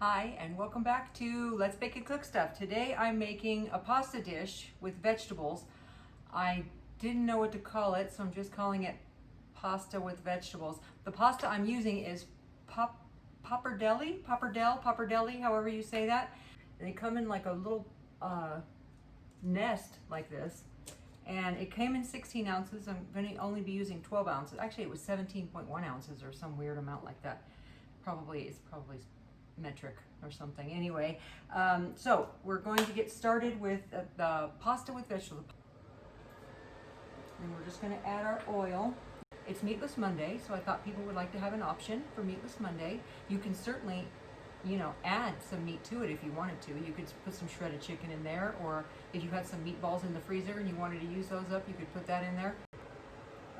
Hi, and welcome back to Let's Bake and Cook Stuff. Today I'm making a pasta dish with vegetables. I didn't know what to call it, so I'm just calling it pasta with vegetables. The pasta I'm using is pappardelle, however you say that. They come in like a little nest like this. And it came in 16 ounces. I'm going to only be using 12 ounces. Actually, it was 17.1 ounces or some weird amount like that. It's probably metric or something. Anyway, so we're going to get started with the pasta with vegetables. And we're just going to add our oil. It's Meatless Monday, so I thought people would like to have an option for Meatless Monday. You can certainly, add some meat to it if you wanted to. You could put some shredded chicken in there, or if you had some meatballs in the freezer and you wanted to use those up, you could put that in there.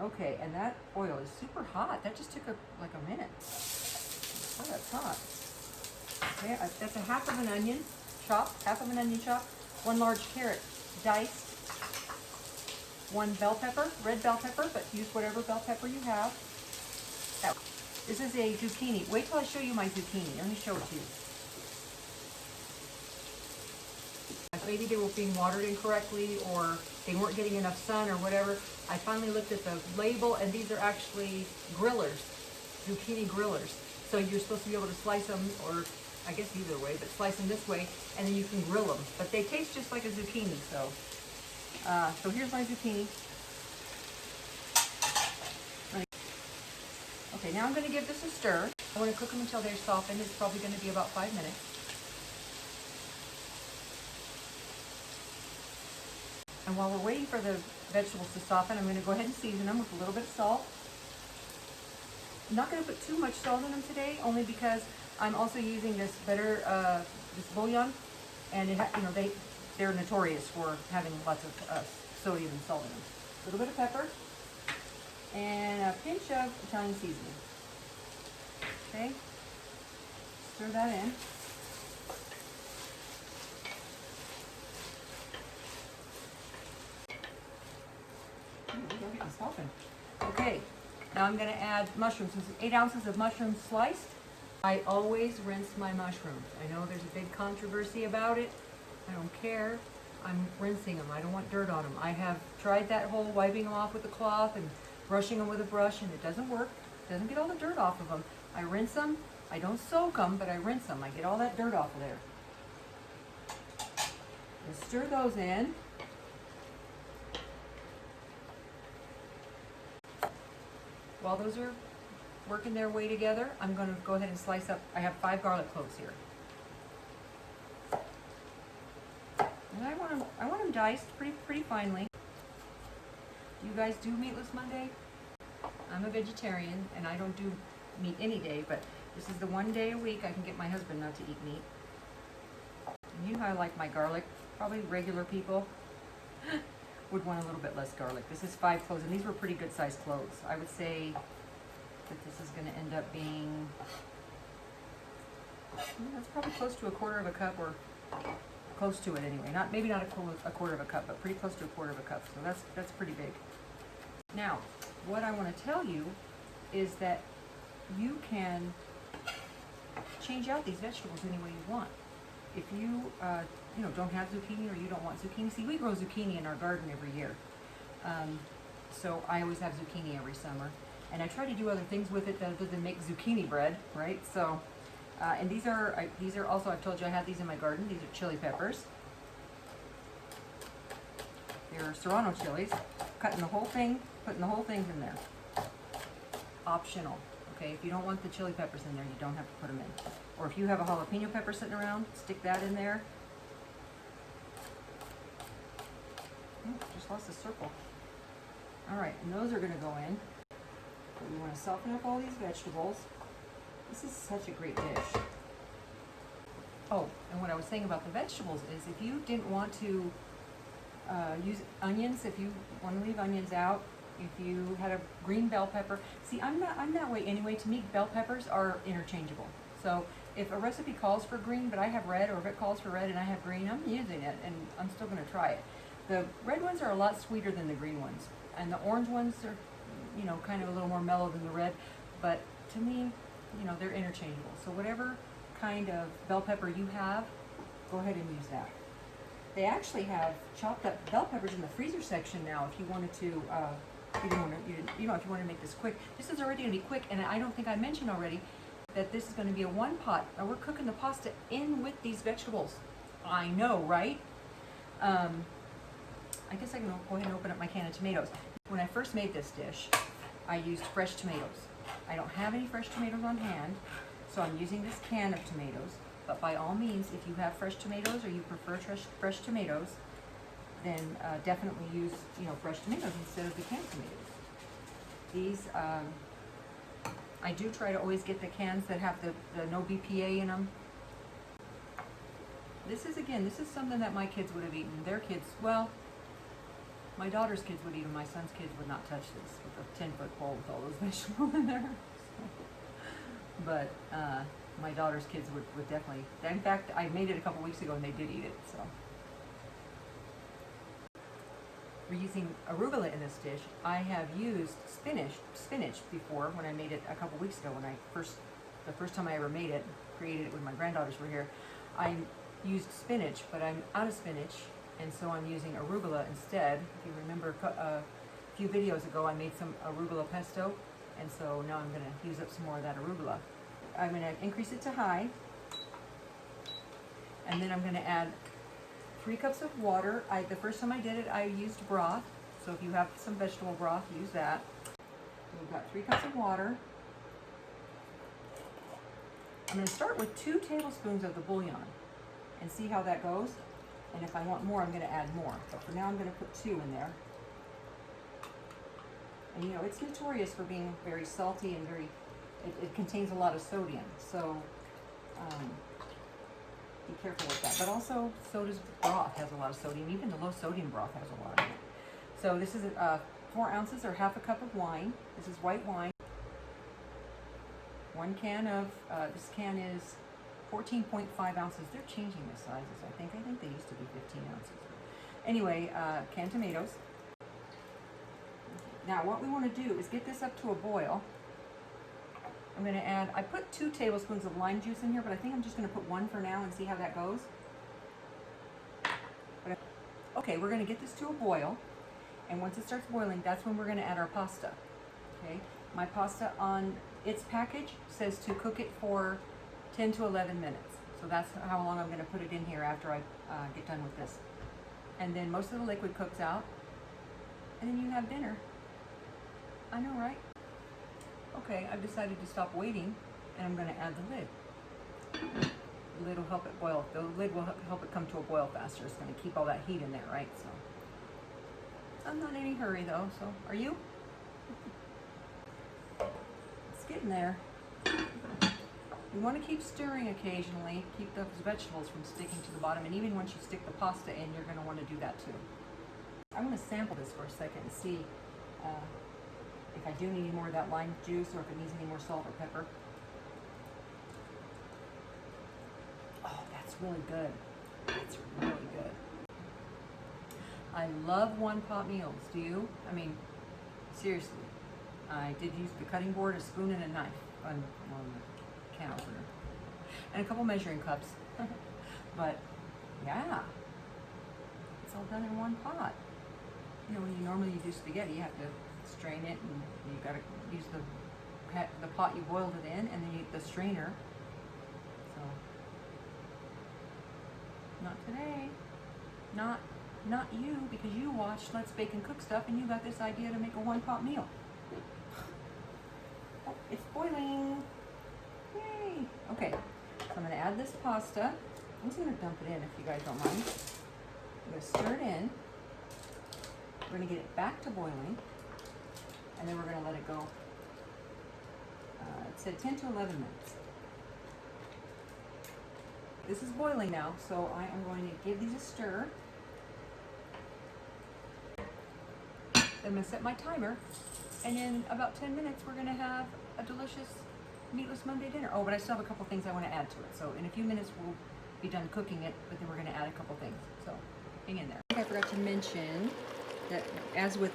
Okay, and that oil is super hot. That just took like a minute. Oh, that's hot. Okay, that's a half of an onion chopped, one large carrot diced, one bell pepper, red bell pepper, but use whatever bell pepper you have. This is a zucchini. Wait till I show you my zucchini. Let me show it to you. Maybe they were being watered incorrectly, or they weren't getting enough sun or whatever. I finally looked at the label, and these are actually grillers, zucchini grillers. So you're supposed to be able to slice them, or I guess either way, but slice them this way, and then you can grill them. But they taste just like a zucchini, so here's my zucchini. Okay, now I'm going to give this a stir. I want to cook them until they're softened. It's probably going to be about 5 minutes. And while we're waiting for the vegetables to soften, I'm going to go ahead and season them with a little bit of salt. I'm not going to put too much salt in them today, only because I'm also using this this bouillon, and they're notorious for having lots of sodium and salt in them. A little bit of pepper and a pinch of Italian seasoning. Okay, stir that in. Okay, now I'm going to add mushrooms. This is 8 ounces of mushrooms sliced. I always rinse my mushrooms. I know there's a big controversy about it. I don't care. I'm rinsing them. I don't want dirt on them. I have tried that whole wiping them off with a cloth and brushing them with a brush, and it doesn't work. It doesn't get all the dirt off of them. I rinse them. I don't soak them, but I rinse them. I get all that dirt off of there. And stir those in. While those are working their way together, I'm going to go ahead and slice up. I have 5 garlic cloves here. And I want them diced pretty finely. You guys do Meatless Monday? I'm a vegetarian and I don't do meat any day, but this is the one day a week I can get my husband not to eat meat. And you know how I like my garlic. Probably regular people would want a little bit less garlic. This is 5 cloves, and these were pretty good sized cloves. I would say that this is going to end up being, that's probably close to a quarter of a cup, or close to it anyway. Maybe not a quarter of a cup, but pretty close to a quarter of a cup. So that's pretty big. Now, what I want to tell you is that you can change out these vegetables any way you want. If you don't have zucchini, or you don't want zucchini, see, we grow zucchini in our garden every year. So I always have zucchini every summer, and I try to do other things with it other than make zucchini bread, right? So, and these are also, I've told you I have these in my garden. These are chili peppers. They're Serrano chilies. Cutting the whole thing, putting the whole thing in there. Optional. Okay, if you don't want the chili peppers in there, you don't have to put them in. Or if you have a jalapeno pepper sitting around, stick that in there. Just lost a circle. All right, and those are going to go in. But we want to soften up all these vegetables. This is such a great dish. Oh, and what I was saying about the vegetables is, if you didn't want to use onions, if you want to leave onions out, if you had a green bell pepper. See, I'm that way anyway. To me, bell peppers are interchangeable. So if a recipe calls for green, but I have red, or if it calls for red and I have green, I'm using it, and I'm still going to try it. The red ones are a lot sweeter than the green ones, and the orange ones are, kind of a little more mellow than the red. But to me, they're interchangeable. So whatever kind of bell pepper you have, go ahead and use that. They actually have chopped up bell peppers in the freezer section now if you wanted to, if you want to make this quick. This is already going to be quick, and I don't think I mentioned already that this is going to be a one pot. Now we're cooking the pasta in with these vegetables. I know, right? I guess I can go ahead and open up my can of tomatoes. When I first made this dish, I used fresh tomatoes. I don't have any fresh tomatoes on hand, so I'm using this can of tomatoes. But by all means, if you have fresh tomatoes or you prefer fresh tomatoes, then definitely use fresh tomatoes instead of the canned tomatoes. These, I do try to always get the cans that have the no BPA in them. This is something that my kids would have eaten. Their kids, well, my daughter's kids would eat them. My son's kids would not touch this with a 10-foot pole with all those vegetables in there. But my daughter's kids would definitely. In fact, I made it a couple weeks ago and they did eat it. So we're using arugula in this dish. I have used spinach before when I made it a couple weeks ago. The first time I ever made it, created it when my granddaughters were here. I used spinach, but I'm out of spinach, and so I'm using arugula instead. If you remember a few videos ago, I made some arugula pesto, and so now I'm going to use up some more of that arugula. I'm going to increase it to high, and then I'm going to add 3 cups of water. The first time I did it, I used broth, so if you have some vegetable broth, use that. So we've got 3 cups of water. I'm going to start with 2 tablespoons of the bouillon and see how that goes. And if I want more, I'm going to add more. But for now, I'm going to put 2 in there. And it's notorious for being very salty and it contains a lot of sodium. So be careful with that. But also, so does broth has a lot of sodium. Even the low sodium broth has a lot in it. So this is 4 ounces or half a cup of wine. This is white wine. 1 can of, this can is 14.5 ounces. They're changing the sizes, I think. I think they used to be 15 ounces. Anyway, canned tomatoes. Now, what we want to do is get this up to a boil. I'm going to add, I put 2 tablespoons of lime juice in here, but I think I'm just going to put 1 for now and see how that goes. Okay, we're going to get this to a boil. And once it starts boiling, that's when we're going to add our pasta. Okay, my pasta on its package says to cook it for 10 to 11 minutes. So that's how long I'm going to put it in here after I get done with this. And then most of the liquid cooks out. And then you have dinner. I know, right? Okay, I've decided to stop waiting, and I'm going to add the lid. The lid will help it boil. The lid will help it come to a boil faster. It's going to keep all that heat in there, right? So I'm not in any hurry, though. So are you? It's getting there. You want to keep stirring occasionally. Keep those vegetables from sticking to the bottom, and even once you stick the pasta in, you're going to want to do that too. I'm going to sample this for a second and see if I do need any more of that lime juice or if it needs any more salt or pepper. Oh, that's really good. That's really good. I love one-pot meals. Do you? I mean, seriously. I did use the cutting board, a spoon, and a knife on the can opener. And a couple measuring cups. But, yeah. It's all done in one pot. When you normally do spaghetti, you have to strain it, and you got to use the pot you boiled it in, and then you the strainer. So, not today. Not you, because you watched Let's Bake and Cook stuff, and you got this idea to make a one-pot meal. Oh, it's boiling. Yay! Okay, so I'm going to add this pasta. I'm just going to dump it in, if you guys don't mind. I'm going to stir it in. We're going to get it back to boiling, and then we're going to let it go. It said 10 to 11 minutes. This is boiling now, so I am going to give these a stir. I'm going to set my timer, and in about 10 minutes, we're going to have a delicious Meatless Monday dinner. Oh, but I still have a couple things I want to add to it. So in a few minutes, we'll be done cooking it, but then we're going to add a couple things. So hang in there. I forgot to mention that, as with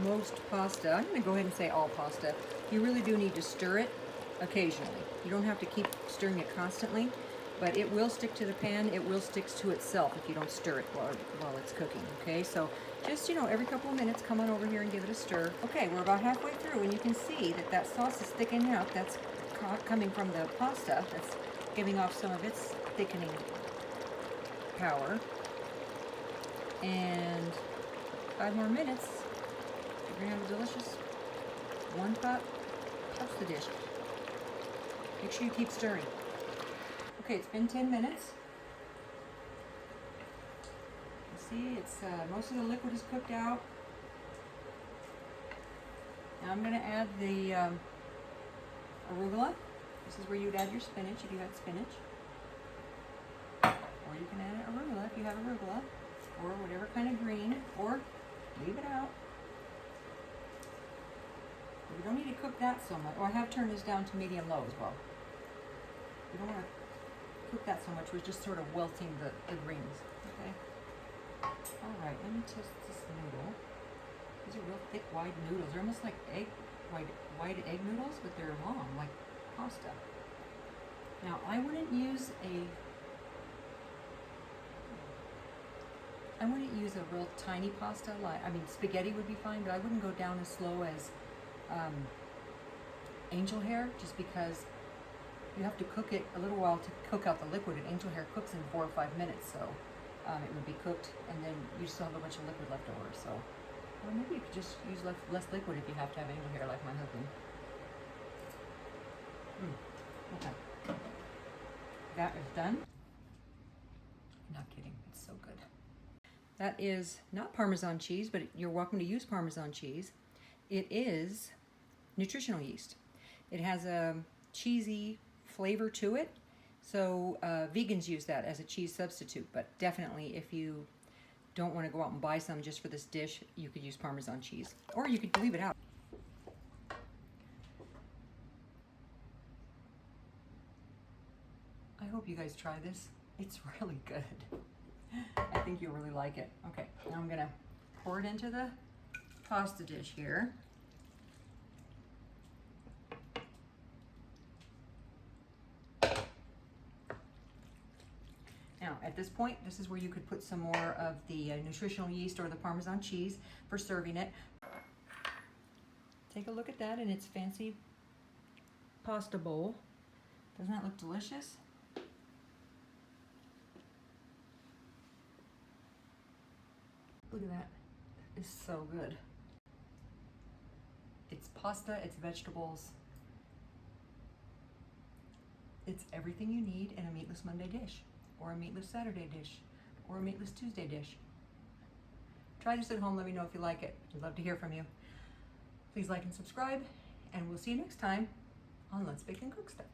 most pasta, I'm going to go ahead and say all pasta, you really do need to stir it occasionally. You don't have to keep stirring it constantly, but it will stick to the pan. It will stick to itself if you don't stir it while it's cooking, okay? So just, you know, every couple of minutes, come on over here and give it a stir. Okay, we're about halfway through, and you can see that that sauce is thickening up. That's coming from the pasta. That's giving off some of its thickening power. And 5 more minutes, you're gonna have a delicious one-pot pasta dish. Make sure you keep stirring. Okay, it's been 10 minutes. You see, it's most of the liquid is cooked out. Now I'm gonna add the arugula. This is where you'd add your spinach if you had spinach. Or you can add arugula if you have arugula. Or whatever kind of green, or leave it out. You don't need to cook that so much. Or I have turned this down to medium low as well. You don't want to cook that so much. We're just sort of wilting the greens. Okay. All right. Let me test this noodle. These are real thick, wide noodles. They're almost like white egg noodles, but they're long, like pasta. Now I wouldn't use a real tiny pasta. I mean, spaghetti would be fine, but I wouldn't go down as slow as angel hair, just because you have to cook it a little while to cook out the liquid, and angel hair cooks in 4 or 5 minutes, so it would be cooked, and then you still have a bunch of liquid left over. So, or maybe you could just use less liquid if you have to have angel hair, like my husband. Okay, that is done. Not kidding, it's so good. That is not Parmesan cheese, but you're welcome to use Parmesan cheese. It is nutritional yeast. It has a cheesy flavor to it, so vegans use that as a cheese substitute, but definitely if you don't want to go out and buy some just for this dish, you could use Parmesan cheese, or you could leave it out. I hope you guys try this. It's really good. I think you'll really like it. Okay, now I'm gonna pour it into the pasta dish here. Now, at this point, this is where you could put some more of the nutritional yeast or the Parmesan cheese for serving it. Take a look at that in its fancy pasta bowl. Doesn't that look delicious? Look at that. It's so good. It's pasta, it's vegetables. It's everything you need in a Meatless Monday dish, or a Meatless Saturday dish, or a Meatless Tuesday dish. Try this at home, let me know if you like it. I'd love to hear from you. Please like and subscribe, and we'll see you next time on Let's Bake and Cook Stuff.